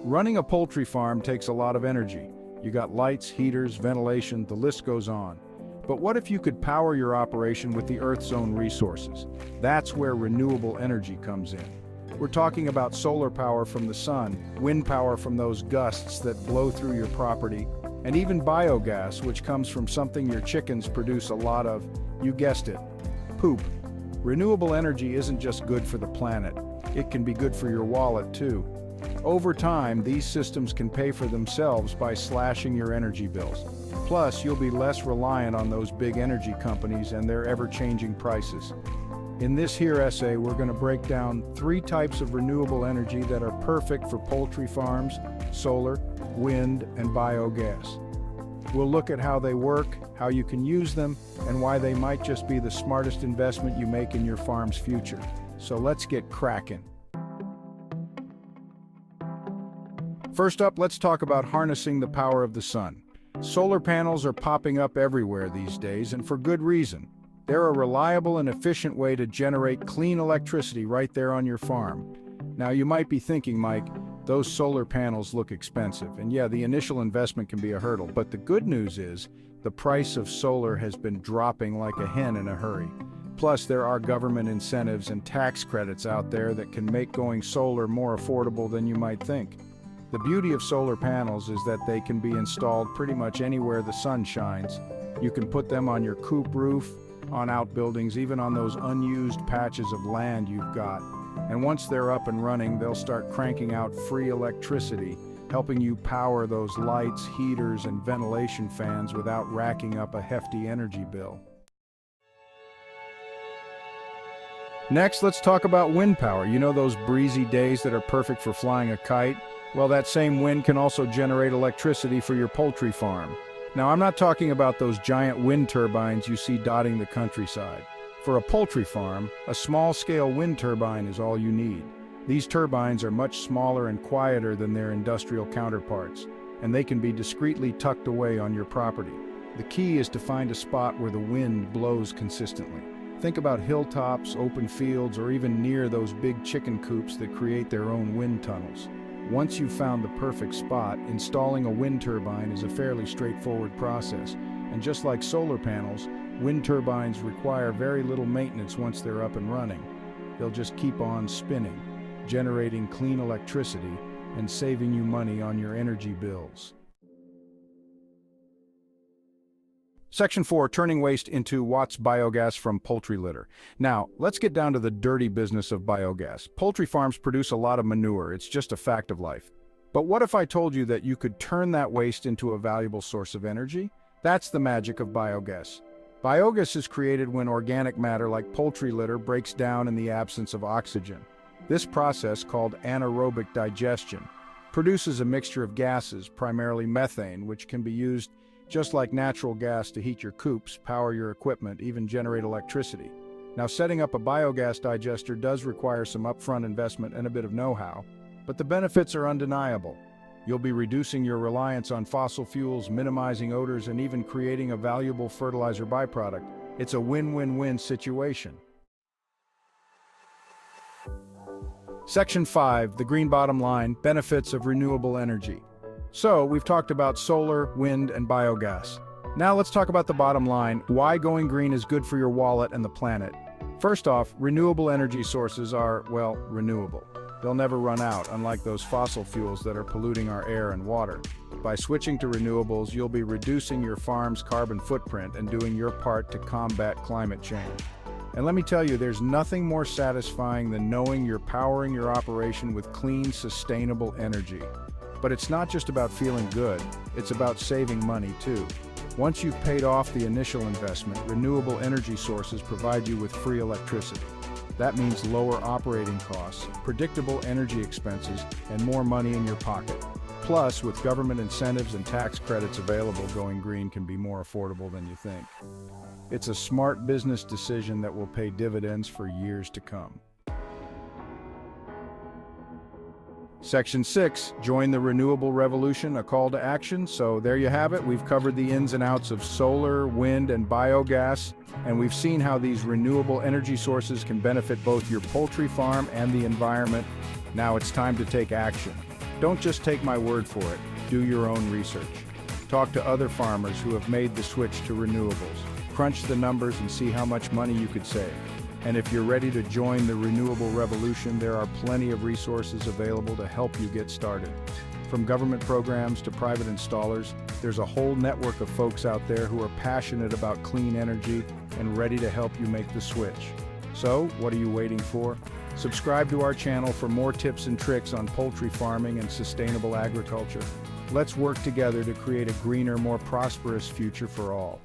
Running a poultry farm takes a lot of energy. You got lights, heaters, ventilation, the list goes on. But what if you could power your operation with the Earth's own resources? That's where renewable energy comes in. We're talking about solar power from the sun, wind power from those gusts that blow through your property, and even biogas, which comes from something your chickens produce a lot of, you guessed it, poop. Renewable energy isn't just good for the planet, it can be good for your wallet too. Over time, these systems can pay for themselves by slashing your energy bills. Plus, you'll be less reliant on those big energy companies and their ever-changing prices. In this here essay, we're going to break down 3 types of renewable energy that are perfect for poultry farms: solar, wind, and biogas. We'll look at how they work, how you can use them, and why they might just be the smartest investment you make in your farm's future. So let's get cracking. First up, let's talk about harnessing the power of the sun. Solar panels are popping up everywhere these days, and for good reason. They're a reliable and efficient way to generate clean electricity right there on your farm. Now, you might be thinking, Mike, those solar panels look expensive, and yeah, the initial investment can be a hurdle, but the good news is the price of solar has been dropping like a hen in a hurry. Plus, there are government incentives and tax credits out there that can make going solar more affordable than you might think. The beauty of solar panels is that they can be installed pretty much anywhere the sun shines. You can put them on your coop roof, on outbuildings, even on those unused patches of land you've got. And once they're up and running, they'll start cranking out free electricity, helping you power those lights, heaters, and ventilation fans without racking up a hefty energy bill. Next, let's talk about wind power. You know those breezy days that are perfect for flying a kite? Well, that same wind can also generate electricity for your poultry farm. Now, I'm not talking about those giant wind turbines you see dotting the countryside. For a poultry farm, a small-scale wind turbine is all you need. These turbines are much smaller and quieter than their industrial counterparts, and they can be discreetly tucked away on your property. The key is to find a spot where the wind blows consistently. Think about hilltops, open fields, or even near those big chicken coops that create their own wind tunnels. Once you've found the perfect spot, installing a wind turbine is a fairly straightforward process. And just like solar panels, wind turbines require very little maintenance once they're up and running. They'll just keep on spinning, generating clean electricity and saving you money on your energy bills. Section 4, turning waste into watts biogas from poultry litter. Now, let's get down to the dirty business of biogas. Poultry farms produce a lot of manure, it's just a fact of life. But what if I told you that you could turn that waste into a valuable source of energy? That's the magic of biogas. Biogas is created when organic matter like poultry litter breaks down in the absence of oxygen. This process, called anaerobic digestion, produces a mixture of gases, primarily methane, which can be used just like natural gas to heat your coops, power your equipment, even generate electricity. Now, setting up a biogas digester does require some upfront investment and a bit of know-how, but the benefits are undeniable. You'll be reducing your reliance on fossil fuels, minimizing odors, and even creating a valuable fertilizer byproduct. It's a win-win-win situation. Section 5, the green bottom line, benefits of renewable energy. So, we've talked about solar, wind, and biogas. Now let's talk about the bottom line, why going green is good for your wallet and the planet. First off, renewable energy sources are, well, renewable. They'll never run out, unlike those fossil fuels that are polluting our air and water. By switching to renewables, you'll be reducing your farm's carbon footprint and doing your part to combat climate change. And let me tell you, there's nothing more satisfying than knowing you're powering your operation with clean, sustainable energy. But it's not just about feeling good, it's about saving money too. Once you've paid off the initial investment, renewable energy sources provide you with free electricity. That means lower operating costs, predictable energy expenses, and more money in your pocket. Plus, with government incentives and tax credits available, going green can be more affordable than you think. It's a smart business decision that will pay dividends for years to come. Section 6, join the renewable revolution, a call to action. So there you have it. We've covered the ins and outs of solar, wind, and biogas, and we've seen how these renewable energy sources can benefit both your poultry farm and the environment. Now it's time to take action. Don't just take my word for it, do your own research. Talk to other farmers who have made the switch to renewables. Crunch the numbers and see how much money you could save. And if you're ready to join the renewable revolution, there are plenty of resources available to help you get started. From government programs to private installers, there's a whole network of folks out there who are passionate about clean energy and ready to help you make the switch. So, what are you waiting for? Subscribe to our channel for more tips and tricks on poultry farming and sustainable agriculture. Let's work together to create a greener, more prosperous future for all.